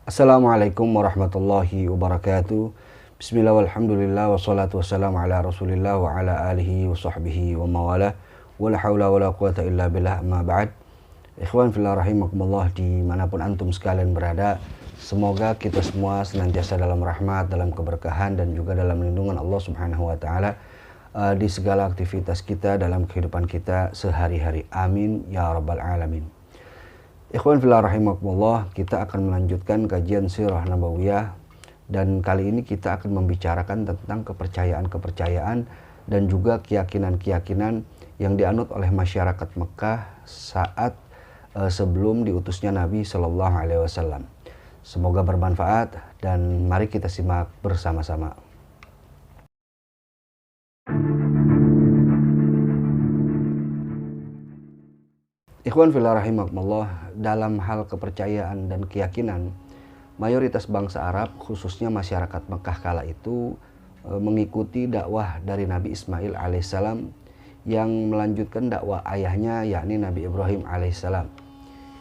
Assalamualaikum warahmatullahi wabarakatuh. Bismillah walhamdulillah wassalatu wassalamu ala rasulillah wa ala alihi wa sahbihi wa mawalah. Wala hawla wala quwata illa billah amma ba'd. Ikhwan fillah rahimakumullah, dimanapun antum sekalian berada, semoga kita semua senantiasa dalam rahmat, dalam keberkahan, dan juga dalam lindungan Allah subhanahu wa ta'ala di segala aktivitas kita dalam kehidupan kita sehari-hari. Amin ya rabbal alamin. Ikhwan fillah rahimakumullah, kita akan melanjutkan kajian sirah nabawiyah, dan kali ini kita akan membicarakan tentang kepercayaan-kepercayaan dan juga keyakinan-keyakinan yang dianut oleh masyarakat Mekah saat sebelum diutusnya Nabi Shallallahu Alaihi Wasallam. Semoga bermanfaat dan mari kita simak bersama-sama. Ikhwan fillah rahimakumullah, dalam hal kepercayaan dan keyakinan, mayoritas bangsa Arab, khususnya masyarakat Mekah kala itu, mengikuti dakwah dari Nabi Ismail alaihissalam yang melanjutkan dakwah ayahnya, yakni Nabi Ibrahim alaihissalam.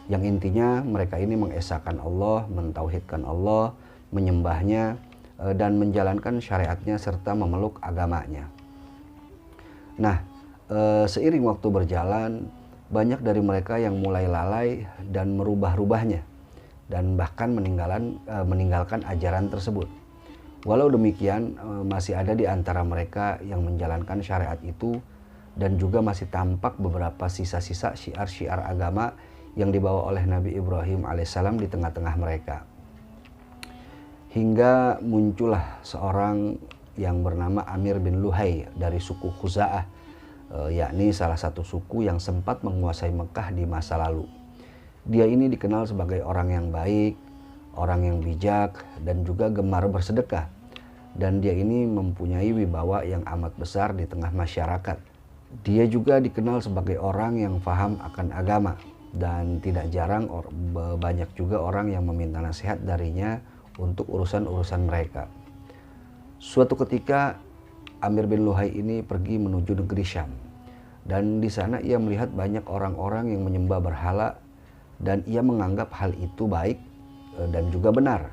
Yang intinya mereka ini mengesahkan Allah, mentauhidkan Allah, menyembahnya, dan menjalankan syariatnya serta memeluk agamanya. Nah, seiring waktu berjalan, banyak dari mereka yang mulai lalai dan merubah-rubahnya dan bahkan meninggalkan ajaran tersebut. Walau demikian, masih ada di antara mereka yang menjalankan syariat itu, dan juga masih tampak beberapa sisa-sisa syiar-syiar agama yang dibawa oleh Nabi Ibrahim alaihissalam di tengah-tengah mereka. Hingga muncullah seorang yang bernama Amir bin Luhai dari suku Khuza'ah, yakni salah satu suku yang sempat menguasai Mekah di masa lalu. Dia ini dikenal sebagai orang yang baik, orang yang bijak, dan juga gemar bersedekah. Dan dia ini mempunyai wibawa yang amat besar di tengah masyarakat. Dia juga dikenal sebagai orang yang paham akan agama, dan tidak jarang banyak juga orang yang meminta nasihat darinya untuk urusan-urusan mereka. Suatu ketika Amir bin Luhai ini pergi menuju negeri Syam, dan di sana ia melihat banyak orang-orang yang menyembah berhala, dan ia menganggap hal itu baik dan juga benar,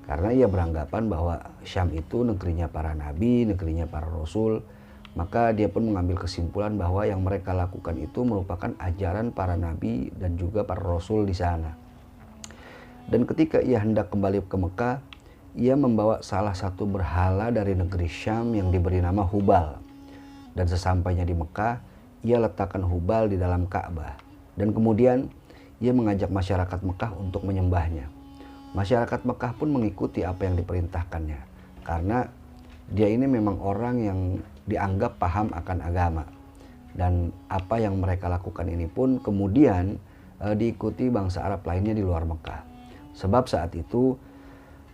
karena ia beranggapan bahwa Syam itu negerinya para nabi, negerinya para rasul. Maka dia pun mengambil kesimpulan bahwa yang mereka lakukan itu merupakan ajaran para nabi dan juga para rasul di sana. Dan ketika ia hendak kembali ke Mekah, ia membawa salah satu berhala dari negeri Syam yang diberi nama Hubal. Dan sesampainya di Mekah, ia letakkan Hubal di dalam Ka'bah. Dan kemudian ia mengajak masyarakat Mekah untuk menyembahnya. Masyarakat Mekah pun mengikuti apa yang diperintahkannya, karena dia ini memang orang yang dianggap paham akan agama. Dan apa yang mereka lakukan ini pun kemudian diikuti bangsa Arab lainnya di luar Mekah. Sebab saat itu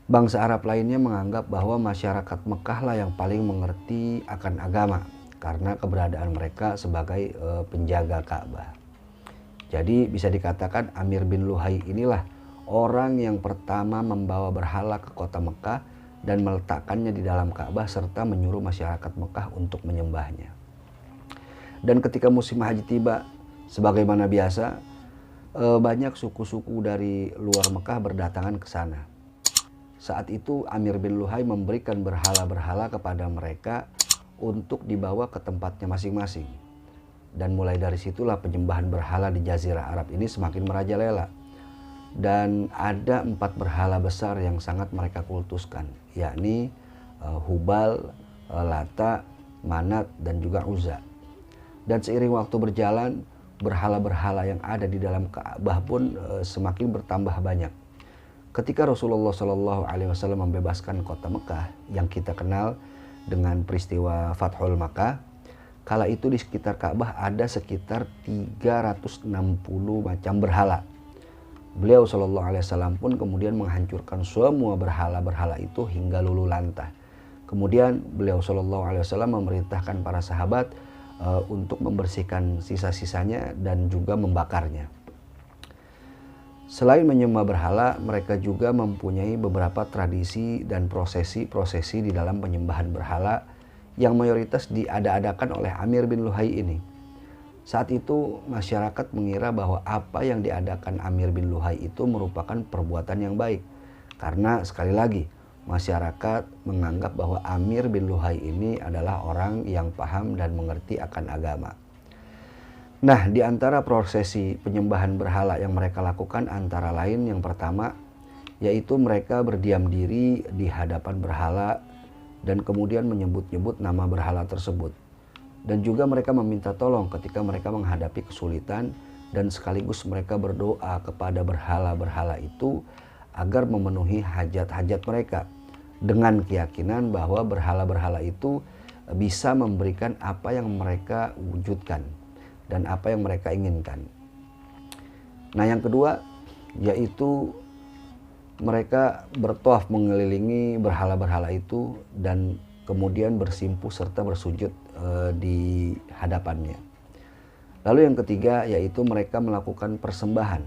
bangsa Arab lainnya menganggap bahwa masyarakat Mekah lah yang paling mengerti akan agama, karena keberadaan mereka sebagai penjaga Ka'bah. Jadi bisa dikatakan Amir bin Luhai inilah orang yang pertama membawa berhala ke kota Mekah dan meletakkannya di dalam Ka'bah serta menyuruh masyarakat Mekah untuk menyembahnya. Dan ketika musim haji tiba, sebagaimana biasa, banyak suku-suku dari luar Mekah berdatangan ke sana. Saat itu Amir bin Luhai memberikan berhala-berhala kepada mereka untuk dibawa ke tempatnya masing-masing. Dan mulai dari situlah penyembahan berhala di Jazirah Arab ini semakin merajalela. Dan ada 4 berhala besar yang sangat mereka kultuskan, yakni Hubal, Lata, Manat, dan juga Uzza. Dan seiring waktu berjalan, berhala-berhala yang ada di dalam Ka'bah pun semakin bertambah banyak. Ketika Rasulullah Shallallahu Alaihi Wasallam membebaskan kota Mekah yang kita kenal dengan peristiwa Fathul Makkah, kala itu di sekitar Ka'bah ada sekitar 360 macam berhala. Beliau Shallallahu Alaihi Wasallam pun kemudian menghancurkan semua berhala-berhala itu hingga luluh lantah. Kemudian beliau Shallallahu Alaihi Wasallam memerintahkan para sahabat untuk membersihkan sisa-sisanya dan juga membakarnya. Selain menyembah berhala, mereka juga mempunyai beberapa tradisi dan prosesi-prosesi di dalam penyembahan berhala yang mayoritas diada-adakan oleh Amir bin Luhai ini. Saat itu masyarakat mengira bahwa apa yang diadakan Amir bin Luhai itu merupakan perbuatan yang baik, Karena sekali lagi masyarakat menganggap bahwa Amir bin Luhai ini adalah orang yang paham dan mengerti akan agama. Nah, di antara prosesi penyembahan berhala yang mereka lakukan antara lain yang pertama yaitu mereka berdiam diri di hadapan berhala dan kemudian menyebut-nyebut nama berhala tersebut. Dan juga mereka meminta tolong ketika mereka menghadapi kesulitan dan sekaligus mereka berdoa kepada berhala-berhala itu agar memenuhi hajat-hajat mereka dengan keyakinan bahwa berhala-berhala itu bisa memberikan apa yang mereka wujudkan dan apa yang mereka inginkan. Nah, yang kedua yaitu mereka bertawaf mengelilingi berhala-berhala itu dan kemudian bersimpuh serta bersujud di hadapannya. Lalu yang ketiga yaitu mereka melakukan persembahan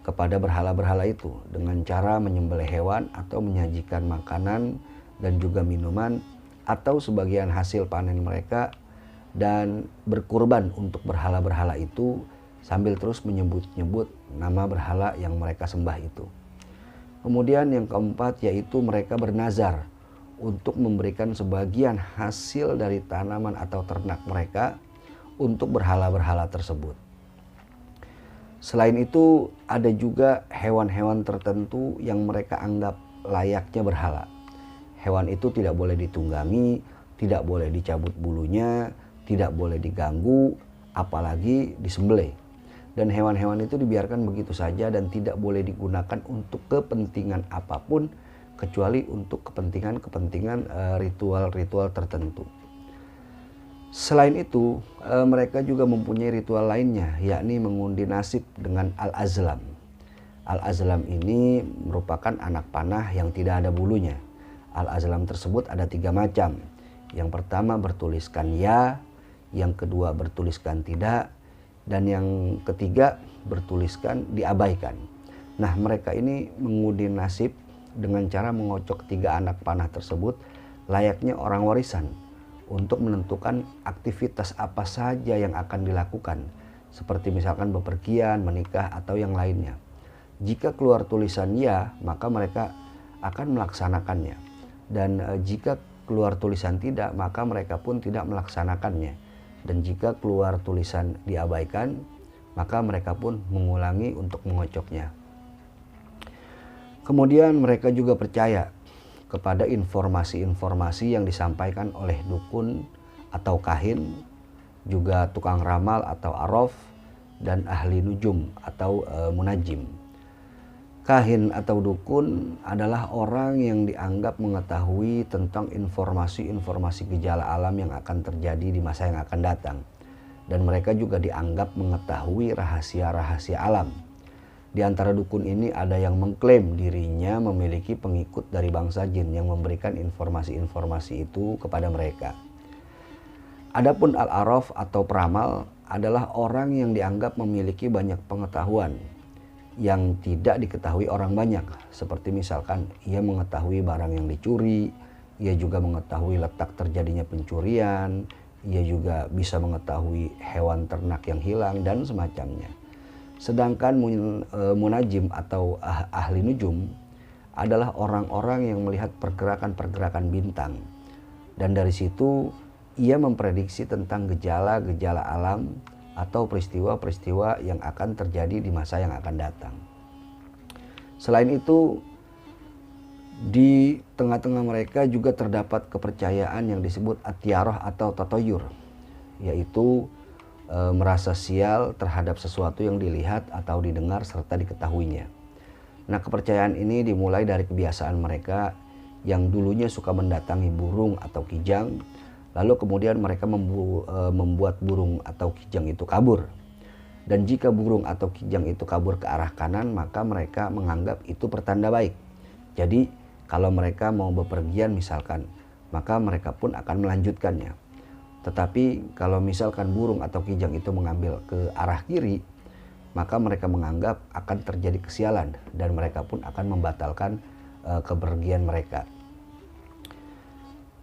kepada berhala-berhala itu dengan cara menyembelih hewan atau menyajikan makanan dan juga minuman atau sebagian hasil panen mereka dan berkurban untuk berhala-berhala itu sambil terus menyebut-nyebut nama berhala yang mereka sembah itu. Kemudian yang keempat yaitu mereka bernazar untuk memberikan sebagian hasil dari tanaman atau ternak mereka untuk berhala-berhala tersebut. Selain itu ada juga hewan-hewan tertentu yang mereka anggap layaknya berhala. Hewan itu tidak boleh ditunggangi, tidak boleh dicabut bulunya, tidak boleh diganggu, apalagi disembelih. Dan hewan-hewan itu dibiarkan begitu saja dan tidak boleh digunakan untuk kepentingan apapun kecuali untuk kepentingan ritual-ritual tertentu. Selain itu, mereka juga mempunyai ritual lainnya, yakni mengundi nasib dengan Al-Azlam. Al-Azlam ini merupakan anak panah yang tidak ada bulunya. Al-Azlam tersebut ada 3 macam. Yang pertama bertuliskan ya, yang kedua bertuliskan tidak, dan yang ketiga bertuliskan diabaikan. Nah, mereka ini mengundi nasib dengan cara mengocok 3 anak panah tersebut layaknya orang warisan untuk menentukan aktivitas apa saja yang akan dilakukan, seperti misalkan bepergian, menikah, atau yang lainnya. Jika keluar tulisan ya, maka mereka akan melaksanakannya. Dan jika keluar tulisan tidak, maka mereka pun tidak melaksanakannya. Dan jika keluar tulisan diabaikan, maka mereka pun mengulangi untuk mengocoknya. Kemudian mereka juga percaya kepada informasi-informasi yang disampaikan oleh dukun atau kahin, juga tukang ramal atau araf, dan ahli nujum atau munajim. Kahin atau dukun adalah orang yang dianggap mengetahui tentang informasi-informasi gejala alam yang akan terjadi di masa yang akan datang. Dan mereka juga dianggap mengetahui rahasia-rahasia alam. Di antara dukun ini ada yang mengklaim dirinya memiliki pengikut dari bangsa jin yang memberikan informasi-informasi itu kepada mereka. Adapun al-araf atau peramal adalah orang yang dianggap memiliki banyak pengetahuan yang tidak diketahui orang banyak. Seperti misalkan ia mengetahui barang yang dicuri, ia juga mengetahui letak terjadinya pencurian, ia juga bisa mengetahui hewan ternak yang hilang dan semacamnya. Sedangkan munajim atau ahli nujum adalah orang-orang yang melihat pergerakan-pergerakan bintang. Dan dari situ ia memprediksi tentang gejala-gejala alam atau peristiwa-peristiwa yang akan terjadi di masa yang akan datang. Selain itu, di tengah-tengah mereka juga terdapat kepercayaan yang disebut at-tiyarah atau tatoyur, yaitu merasa sial terhadap sesuatu yang dilihat atau didengar serta diketahuinya. Nah, kepercayaan ini dimulai dari kebiasaan mereka yang dulunya suka mendatangi burung atau kijang, lalu kemudian mereka membuat burung atau kijang itu kabur. Dan jika burung atau kijang itu kabur ke arah kanan, maka mereka menganggap itu pertanda baik. Jadi kalau mereka mau bepergian misalkan, maka mereka pun akan melanjutkannya. Tetapi kalau misalkan burung atau kijang itu mengambil ke arah kiri, maka mereka menganggap akan terjadi kesialan dan mereka pun akan membatalkan kepergian mereka.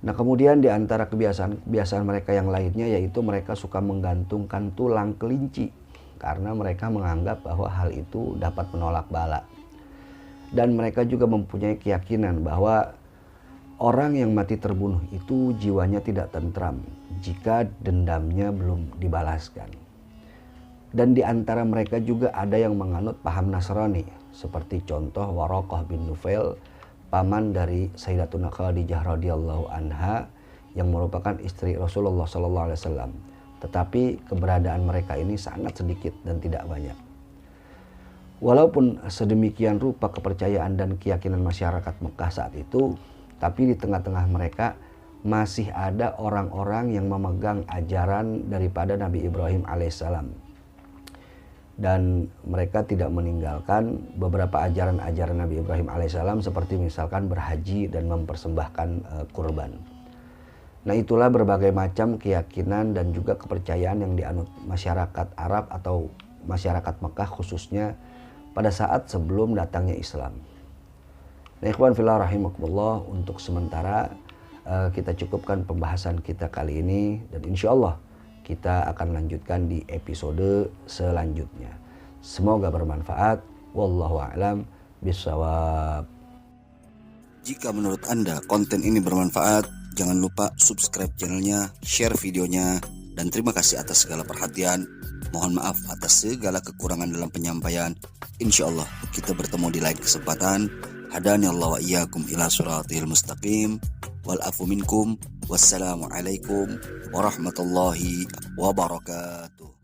Nah, kemudian di antara kebiasaan mereka yang lainnya yaitu mereka suka menggantungkan tulang kelinci karena mereka menganggap bahwa hal itu dapat menolak bala. Dan mereka juga mempunyai keyakinan bahwa orang yang mati terbunuh itu jiwanya tidak tentram jika dendamnya belum dibalaskan. Dan di antara mereka juga ada yang menganut paham Nasrani, seperti contoh Waraqah bin Nufail, paman dari Sayyidatuna Khadijah radhiyallahu anha yang merupakan istri Rasulullah SAW. Tetapi keberadaan mereka ini sangat sedikit dan tidak banyak. Walaupun sedemikian rupa kepercayaan dan keyakinan masyarakat Mekah saat itu, tapi di tengah-tengah mereka masih ada orang-orang yang memegang ajaran daripada Nabi Ibrahim alaihissalam. Dan mereka tidak meninggalkan beberapa ajaran-ajaran Nabi Ibrahim alaihissalam seperti misalkan berhaji dan mempersembahkan kurban. Nah, itulah berbagai macam keyakinan dan juga kepercayaan yang dianut masyarakat Arab atau masyarakat Mekah khususnya pada saat sebelum datangnya Islam. Nah, ikhwan fillah rahimakumullah, untuk sementara kita cukupkan pembahasan kita kali ini, dan insya Allah kita akan lanjutkan di episode selanjutnya. Semoga bermanfaat. Wallahu a'lam bishawab. Jika menurut Anda konten ini bermanfaat, jangan lupa subscribe channelnya, share videonya, dan terima kasih atas segala perhatian. Mohon maaf atas segala kekurangan dalam penyampaian. Insya Allah kita bertemu di lain kesempatan. Hadani Allah wa iyyakum ila siratil mustaqim. Wal afu minkum. Wassalamualaikum warahmatullahi wabarakatuh.